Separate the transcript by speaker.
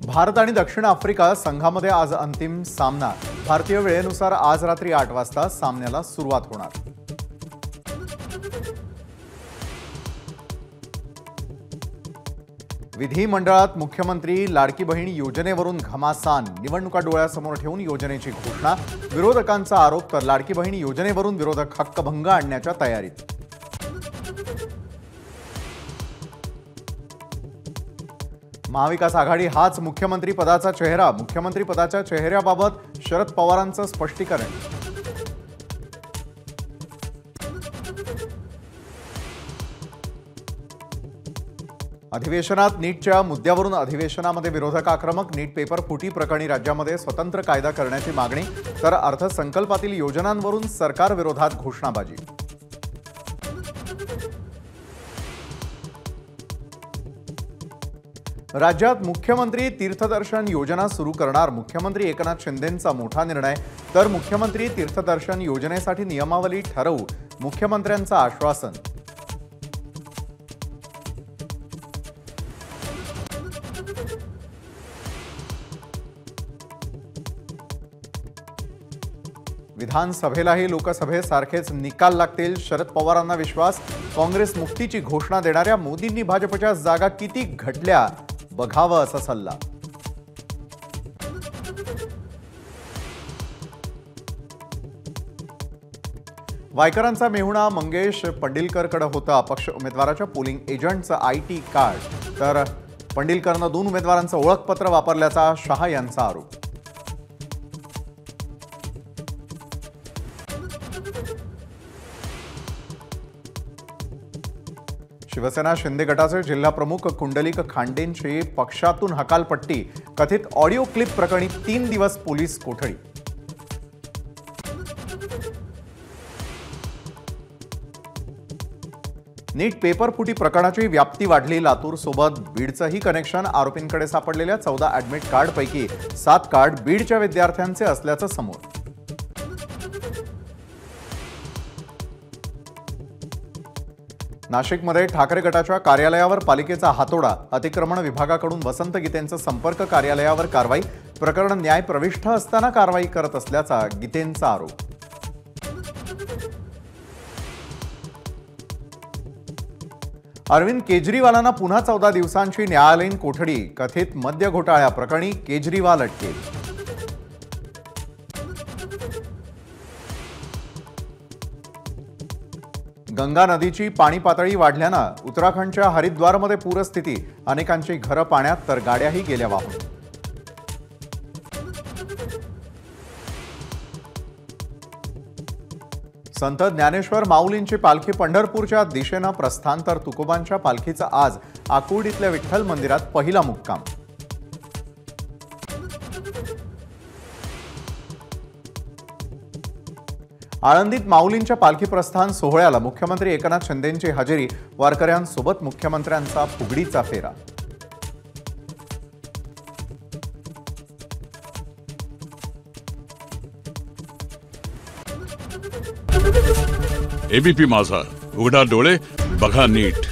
Speaker 1: भारत आणि दक्षिण आफ्रिका संघामध्ये आज अंतिम सामना। भारतीय वेळेनुसार आज रात्री 8 वाजता सामन्याला सुरुवात होणार। विधिमंडळात मुख्यमंत्री लाडकी बहीण योजनेवरून घमासान। निवडणुका डोळ्यासमोर ठेवून योजनेची घोषणा। विरोधकांचा आरोप तर लाडकी बहीण योजनेवरून विरोधक हक्कभंग आणण्याच्या तयारीत। महाविकास आघाडी हाच मुख्यमंत्री पदाचा चेहरा। मुख्यमंत्री पदाच्या चेहऱ्याबाबत शरद पवारांचं स्पष्टीकरण। अधिवेशनात नीटच्या मुद्द्यावरून अधिवेशनामध्ये विरोधक आक्रमक। नीट पेपर फुटी प्रकरणी राज्यामध्ये स्वतंत्र कायदा करण्याची मागणी तर अर्थसंकल्पातील योजनांवरून सरकार विरोधात घोषणाबाजी। राज्यात मुख्यमंत्री तीर्थदर्शन योजना सुरू करणार। मुख्यमंत्री एकनाथ शिंदेंचा मोठा निर्णय तर मुख्यमंत्री तीर्थदर्शन योजनेसाठी नियमावली ठरवू, मुख्यमंत्र्यांचं आश्वासन। विधानसभेलाही लोकसभेसारखेच निकाल लागतील, शरद पवारांना विश्वास। काँग्रेस मुक्तीची घोषणा देणाऱ्या मोदींनी भाजपच्या जागा किती घटल्या बघावं असा सल्ला। वायकरांचा मेहुणा मंगेश पंडिलकरकडे होता अपक्ष उमेदवाराच्या पोलिंग एजंटचं आयटी कार्ड, तर पंडिलकरनं 2 उमेदवारांचं ओळखपत्र वापरल्याचा शहा यांचा आरोप। शिवसेना शिंदे गटाचे जिल्हा प्रमुख कुंडलिक खांडेंची पक्षातून हकालपट्टी। कथित ऑडिओ क्लिप प्रकरणी 3 दिवस पोलीस कोठडी। नीट पेपर फुटी प्रकरणाची व्याप्ती वाढली। लातूर सोबत बीडचंही कनेक्शन। आरोपींकडे सापडलेल्या 14 ॲडमिट कार्डपैकी 7 कार्ड बीडच्या विद्यार्थ्यांचे असल्याचं समोर। नाशिकमध्ये ठाकरे गटाच्या कार्यालयावर पालिकेचा हातोडा। अतिक्रमण विभागाकडून वसंत गीतेंचं संपर्क कार्यालयावर कारवाई। प्रकरण न्याय प्रविष्ठ असताना कारवाई करत असल्याचा गीतेंचा आरोप। अरविंद केजरीवालांना पुन्हा 14 दिवसांची न्यायालयीन कोठडी। कथित मद्य घोटाळ्या प्रकरणी केजरीवाल अटकेत। गंगा नदीची पाणी पातळी वाढल्यानं उत्तराखंडच्या हरिद्वारमध्ये पूरस्थिती। अनेकांची घरं पाण्यात तर गाड्याही गेल्या वाहून। संत ज्ञानेश्वर माऊलींची पालखी पंढरपूरच्या दिशेनं प्रस्थान तर तुकोबांच्या पालखीचा आज आकुर्डीतल्या विठ्ठल मंदिरात पहिला मुक्काम। आळंदीत माऊलींच्या पालखी प्रस्थान सोहळ्याला मुख्यमंत्री एकनाथ शिंदेंची हजेरी। वारकऱ्यांसोबत मुख्यमंत्र्यांचा फुगडीचा फेरा।
Speaker 2: एबीपी माझा, उघडा डोळे बघा नीट।